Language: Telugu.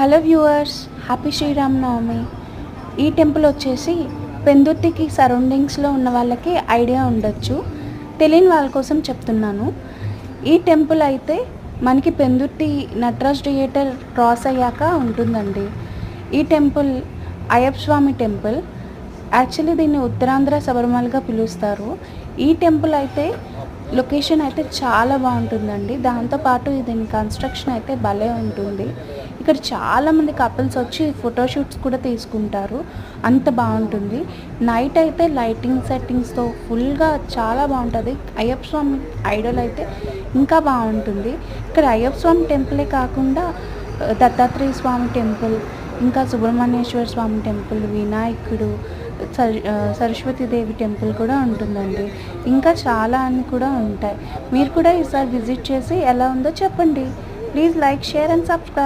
Hello viewers, happy Sri Rama Navami. ఈ టెంపుల్ వచ్చేసి పెందుర్తికి సరౌండింగ్స్లో ఉన్న వాళ్ళకి ఐడియా ఉండొచ్చు, తెలియని వాళ్ళ కోసం చెప్తున్నాను. ఈ టెంపుల్ అయితే మనకి పెందుర్తి నటరాజ్ థియేటర్ క్రాస్ అయ్యాక ఉంటుందండి. ఈ టెంపుల్ అయ్యప్ప స్వామి టెంపుల్. యాక్చువల్లీ దీన్ని ఉత్తరాంధ్ర శబరిమలగా పిలుస్తారు. ఈ టెంపుల్ అయితే లొకేషన్ అయితే చాలా బాగుంటుందండి. దాంతోపాటు దీని కన్స్ట్రక్షన్ అయితే భలే ఉంటుంది. ఇక్కడ చాలామంది కపుల్స్ వచ్చి ఫోటోషూట్స్ కూడా తీసుకుంటారు, అంత బాగుంటుంది. నైట్ అయితే లైటింగ్ సెట్టింగ్స్తో ఫుల్గా చాలా బాగుంటుంది. అయ్యప్ప స్వామి ఐడల్ అయితే ఇంకా బాగుంటుంది. ఇక్కడ అయ్యప్ప స్వామి టెంపులే కాకుండా దత్తాత్రేయ స్వామి టెంపుల్, ఇంకా సుబ్రహ్మణ్యేశ్వర స్వామి టెంపుల్, వినాయకుడు, సరస్వతీదేవి టెంపుల్ కూడా ఉంటుందండి. ఇంకా చాలా అన్ని కూడా ఉంటాయి. మీరు కూడా ఈసారి విజిట్ చేసి ఎలా ఉందో చెప్పండి. Please like, share and subscribe.